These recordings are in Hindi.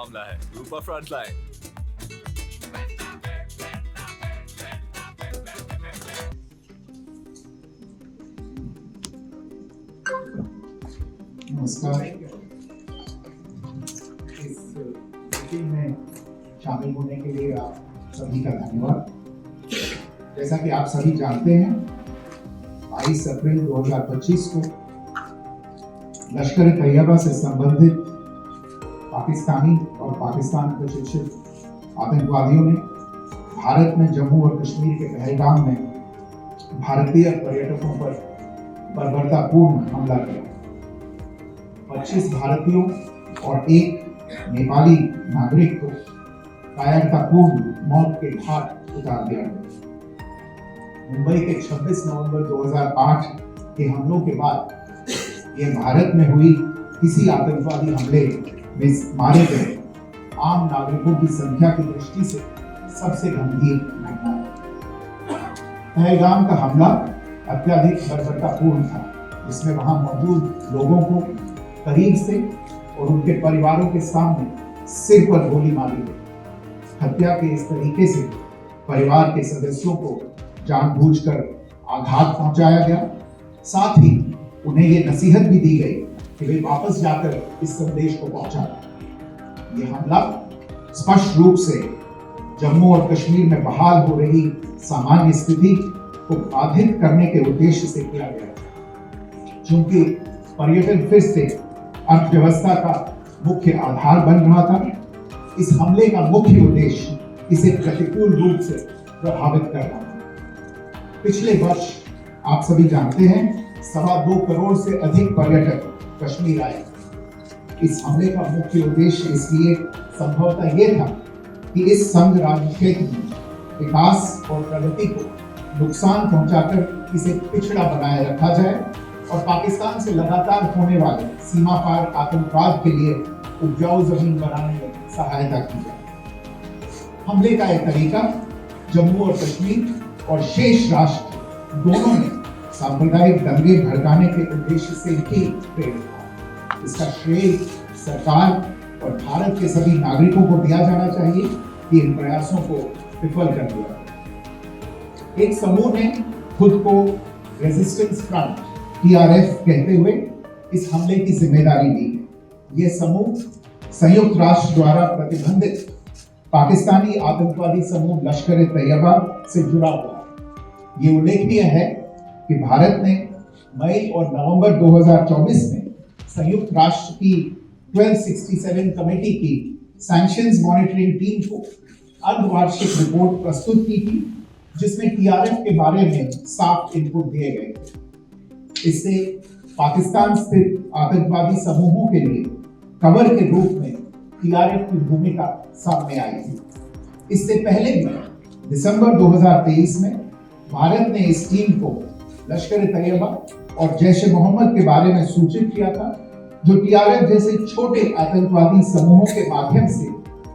मामला है। रूपा फ्रंटलाइन। नमस्कार। इस मीटिंग में शामिल होने के लिए आप सभी का धन्यवाद। जैसा कि आप सभी जानते हैं, 22 अप्रैल 2025 को लश्कर तैयबा से संबंधित पाकिस्तानी और पाकिस्तान प्रशिक्षित आतंकवादियों ने भारत में जम्मू और कश्मीर के पहलगाम में भारतीय पर्यटकों पर बर्बरतापूर्ण हमला किया। 25 भारतीयों और एक नेपाली नागरिक को कायरतापूर्ण मौत के घाट उतार दिया गया। मुंबई के 26 नवंबर 2008 के हमलों के बाद यह भारत में हुई किसी आतंकवादी हमले में मारे गए आम नागरिकों की संख्या की दृष्टि से सबसे गंभीर घटना है। पहलगाम का हमला अत्यधिक बर्बरतापूर्ण था, जिसमें वहां मौजूद लोगों को करीब से और उनके परिवारों के सामने सिर पर गोली मारी गई। हत्या के इस तरीके से परिवार के सदस्यों को जानबूझकर आघात पहुंचाया गया। साथ ही उन्हें ये नसीहत भी दी गई कि वे वापस जाकर इस संदेश को पहुंचाएं। यह हमला स्पष्ट रूप से जम्मू और कश्मीर में बहाल हो रही सामान्य स्थिति को बाधित करने के उद्देश्य से किया गया। चूंकि पर्यटन फिर से अर्थव्यवस्था का मुख्य आधार बन रहा था, इस हमले का मुख्य उद्देश्य इसे प्रतिकूल रूप से प्रभावित करना था। पिछले वर्ष आप सभी जानते हैं, 2.25 करोड़ से अधिक पर्यटक कश्मीर आए। इस हमले का मुख्य उद्देश्य इसलिए संभवतः यह था कि इस संघ राज्य क्षेत्र में विकास और प्रगति को नुकसान पहुंचाकर इसे पिछड़ा बनाए रखा जाए और पाकिस्तान से लगातार होने वाले सीमा पार आतंकवाद के लिए उपजाऊ जमीन बनाने में सहायता की जाए। हमले का यह तरीका जम्मू और कश्मीर और शेष राष्ट्र दोनों में सांप्रदायिक दंगे भड़काने के उद्देश्य से ही प्रेरित था। इसका श्रेय सरकार और भारत के सभी नागरिकों को दिया जाना चाहिए कि इन प्रयासों को विफल कर दिया। एक समूह ने खुद को रेजिस्टेंस फ्रंट TRF कहते हुए इस हमले की जिम्मेदारी ली है। यह समूह संयुक्त राष्ट्र द्वारा प्रतिबंधित पाकिस्तानी आतंकवादी समूह लश्कर तैयबा से जुड़ा हुआ है। ये उल्लेखनीय है कि भारत ने मई और नवंबर 2024 में संयुक्त राष्ट्र की 1267 कमेटी की सैंक्शंस मॉनिटरिंग टीम को अर्धवार्षिक रिपोर्ट प्रस्तुत की थी, जिसमें TRF के बारे में साफ इनपुट दिए गए थे। इससे पाकिस्तान स्थित आतंकवादी समूहों के लिए कवर के रूप में TRF की भूमिका सामने आई थी। इससे पहले भी दिसंबर 2023 में भारत ने इस टीम को लश्कर तैयबा और जैश ए मोहम्मद के बारे में सूचित किया था, जो TRF जैसे छोटे आतंकवादी समूहों के माध्यम से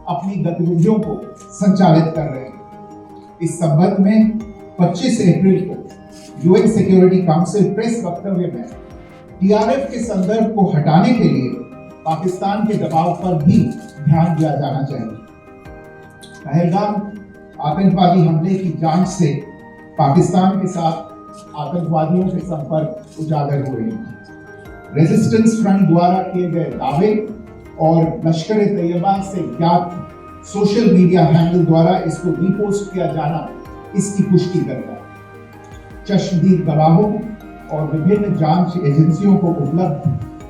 अपनी गतिविधियों को संचालित कर रहे हैं। इस संबंध में 25 अप्रैल को UN सिक्योरिटी काउंसिल प्रेस वक्तव्य में TRF के संदर्भ को हटाने के लिए पाकिस्तान के दबाव पर भी ध्यान दिया जाना चाहिए। पहलगाम आतंकवादी हमले की जांच से पाकिस्तान के साथ आतंकवादियों के संपर्क उजागर हो रहे हैं। रेजिस्टेंस फ्रंट द्वारा किए गए दावे और लश्कर तैयबा से ज्ञात सोशल मीडिया हैंडल द्वारा इसको रीपोस्ट किया जाना इसकी पुष्टि करता है। चश्मदीद गवाहों और विभिन्न जांच एजेंसियों को उपलब्ध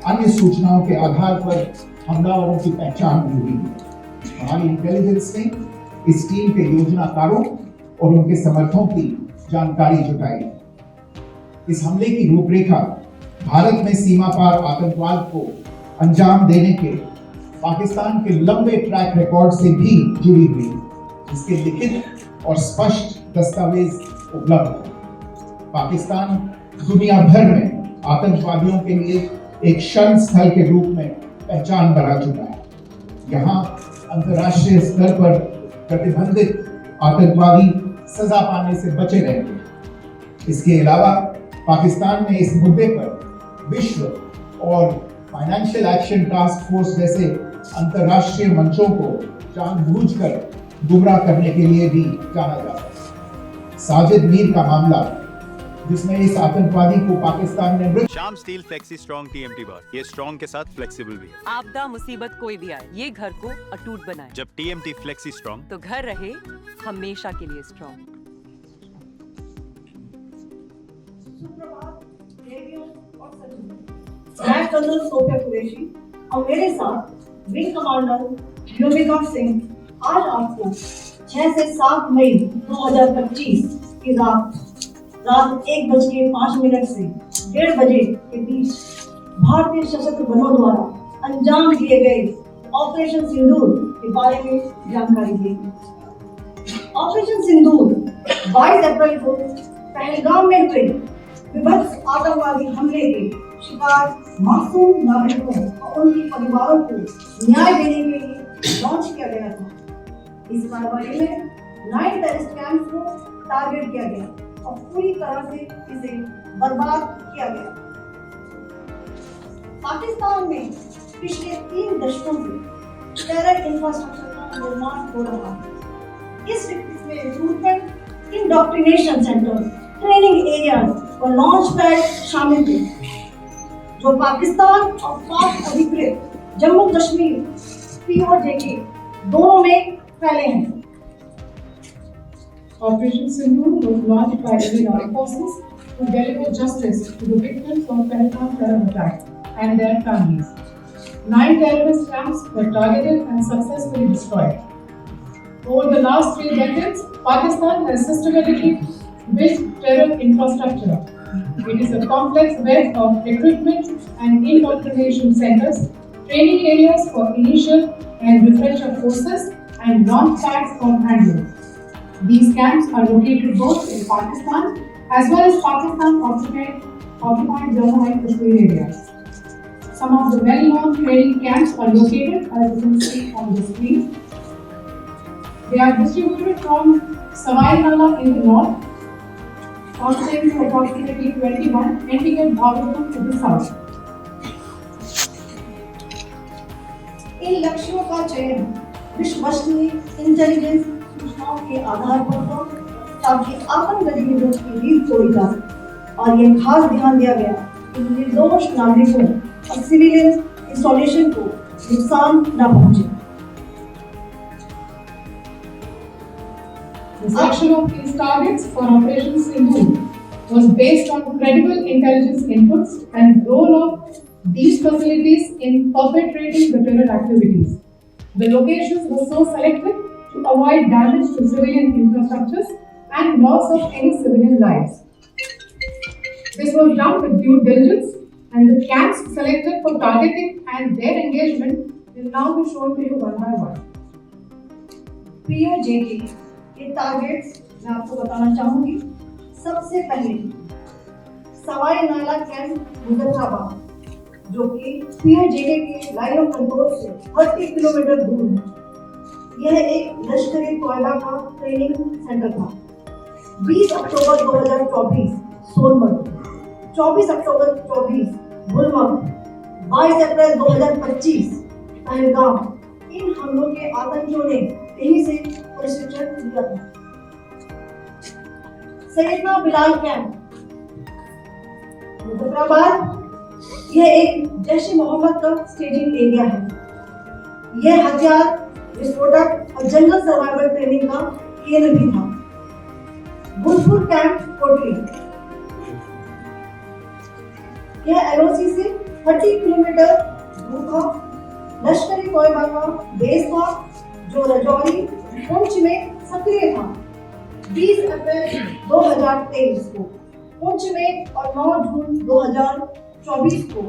अन्य सूचनाओं के आधार पर हमलावरों की पहचान भी हुई है। हमारी इंटेलिजेंस ने इस टीम के योजनाकारों और उनके समर्थकों की जानकारी जुटाई। इस हमले की रूपरेखा भारत में सीमा पार आतंकवाद को अंजाम देने के पाकिस्तान के लंबे ट्रैक रिकॉर्ड से भी जुड़ी हुई है, जिसके लिखित और स्पष्ट दस्तावेज उपलब्ध है। पाकिस्तान दुनिया भर में आतंकवादियों के लिए एक शरण स्थल के रूप में पहचान बना चुका है। यहाँ अंतर्राष्ट्रीय स्तर पर प्रतिबंधित आतंकवादी सजा पाने से बचे रहते हैं। इसके अलावा पाकिस्तान ने इस मुद्दे पर विश्व और फाइनेंशियल एक्शन टास्क फोर्स जैसे अंतर्राष्ट्रीय मंचों को जानबूझकर गुमराह करने के लिए भी जाना जाता है। साजिद मीर का मामला, जिसमें इस आतंकवादी को पाकिस्तान ने मृत। Shyam steel flexi strong TMT बार, ये स्ट्रॉन्ग के साथ फ्लेक्सिबल भी है। आपदा मुसीबत कोई भी आए, ये घर को अटूट बनाए। जब टीएमटी फ्लेक्सी स्ट्रॉन्ग, तो घर रहे हमेशा के लिए स्ट्रॉन्ग। मैं कर्नल सोफिया कुरैशी और मेरे साथ विंग कमांडर योमिका सिंह आज आपको 6 से 7 मई 2025 की रात 1:05 से 1:30 बजे के बीच भारतीय सशस्त्र बलों द्वारा अंजाम दिए गए ऑपरेशन सिंदूर के बारे में जानकारी देंगे। ऑपरेशन सिंदूर 22 अप्रैल को पहलगाम में हुए विभत्स आतंकवादी हमले के शिकार मासूम नागरिकों और उनके परिवारों को न्याय देने के लिए लॉन्च किया गया था। इस कार्रवाई में 9 टेररिस्ट कैंप को टारगेट किया गया और पूरी तरह से इसे बर्बाद किया गया। पाकिस्तान में पिछले 3 दशकों से टेरर इंफ्रास्ट्रक्चर का निर्माण हो रहा है। इस में recruitment, indoctrination centre, training areas और लॉन्च पैड शामिल थे, जो पाकिस्तान और पाक अधिकृत जम्मू कश्मीर POJK दोनों में फैले हैं। Operation Sindoor was launched by Indian Armed Forces to deliver justice to the victims of Pahalgam terror attack and their families. 9 terrorist camps were targeted and successfully destroyed. Over the last 3 decades, Pakistan has systematically built terror infrastructure. It is a complex web of recruitment and indoctrination centers, training areas for initial and refresher courses, and launch pads for handling. These camps are located both in Pakistan as well as Pakistan occupied Jammu and Kashmir areas. Some of the well-known training camps are located, as you can see on the screen. They are distributed from Sawai Nala in the north, crossing to approximately 21, ending at Bhagalpur to the south. इन लक्ष्यों का चयन विश्वसनीय इंटेलिजेंस सूचनाओं के आधार पर हो, ताकि आतंक गतिविधियों की लीड तोड़ी जा सके। और यह खास ध्यान दिया गया कि निर्दोष नागरिकों और सिविलियन इंस्टॉलेशन को नुकसान न पहुंचे। The selection of these targets for Operation Sindoor was based on credible intelligence inputs and role of these facilities in perpetrating the terror activities. The locations were so selected to avoid damage to civilian infrastructures and loss of any civilian lives. This was done with due diligence, and the camps selected for targeting and their engagement will now be shown to you one by one. POJK के टारगेट्स मैं आपको बताना चाहूंगी। सबसे पहले सवाई नाला कैंप मुजफ्फराबाद, जो कि POJK के लाइन ऑफ कंट्रोल से 30 किलोमीटर दूर है। यह एक लश्करी तोयबा का ट्रेनिंग सेंटर था। 20 अक्टूबर 2024 सोनभद्र, 24 अक्टूबर 2024 गुलमर्ग, 22 अप्रैल 2025 पहलगाम। इन हमलों के आतंकियों ने यहीं से प्रशिक्षण लिया था। सैयदना बिलाल कैंप मुजफ्फराबाद, यह एक जैश ए मोहम्मद का स्टेजिंग एरिया है। यह हथियार, विस्फोटक और जंगल सर्वाइवल ट्रेनिंग का केंद्र भी था। गुलपुर कैंप कोटली, यह LOC से 30 किलोमीटर दूर था। लश्करी तोयबा का बेस था, जो रजौरी पुंछ में सक्रिय था। 20 अप्रैल 2023 को पुंछ में और 9 जून 2024 को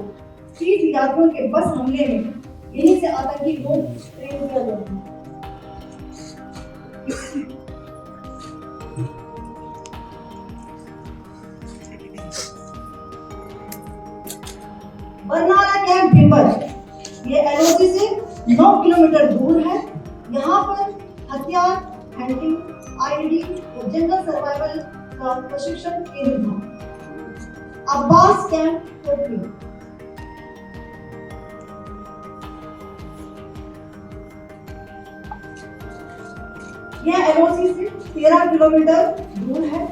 तीर्थ यात्रियों के बस हमले में यहीं से आतंकी को ट्रेन किया गया था। बरनाला कैंप भिंबर, ये LOC से 9 किलोमीटर दूर है। यहाँ पर हथियार, हैंडलिंग, IED और जंगल सर्वाइवल का प्रशिक्षण केंद्र था। अब्बास कैंप कोटली, यह एलओसी से 13 किलोमीटर दूर है।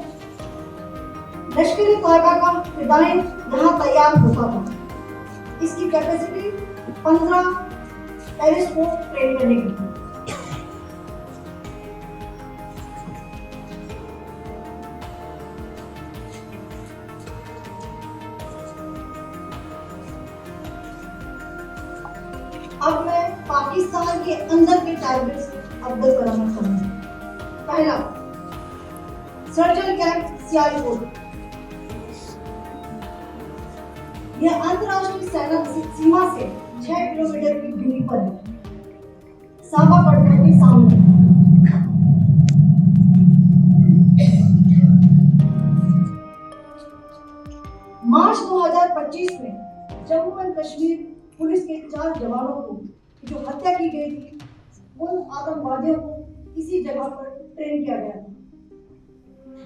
लश्कर-ए तैयबा का फिदाइन यहाँ तैयार होता था। इसकी कैपेसिटी 15 टेररिस्ट को ट्रेन करने की थी। अब मैं पाकिस्तान के अंदर के टारगेट्स अवगत कराना चाहूंगी। पहला, सर्जिकल कैंप सियालकोट। यह अंतरराष्ट्रीय सेना सीमा से 6 किलोमीटर की दूरी पर है, साबा पटना के सामने। मार्च 2025 में जम्मू एंड कश्मीर पुलिस के 4 जवानों को जो हत्या की गई थी, उन आतंकवादियों को इसी जगह पर ट्रेन किया गया था।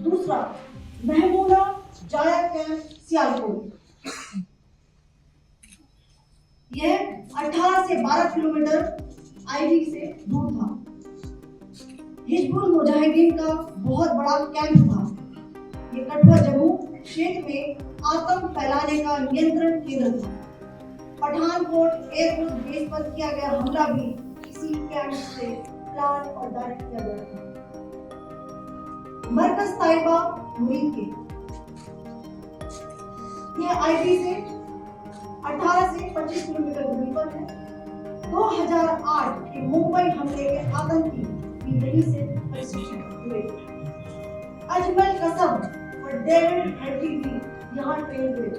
दूसरा, महमूदा जाया कैंप सियालकोट। यह 18 से 12 किलोमीटर आईडी से दूर था। हिजबुल मुजाहिदीन का बहुत बड़ा कैंप था। ये कठुआ जम्मू क्षेत्र में आतंक फैलाने का नियंत्रण केंद्र था। पठानकोट एयरफोर्स बेस पर किया गया हमला भी इसी कैंप से प्लान और डायरेक्ट किया गया था। मरकज तैयबा मुरीद के, यह आईडी से 18 से 25 किलोमीटर दूरी पर है। 2008 के मुंबई हमले के आतंकी भी यहीं से प्रशिक्षित हुए। अजमल कसम और डेविड हेडली भी यहाँ ट्रेन हुए।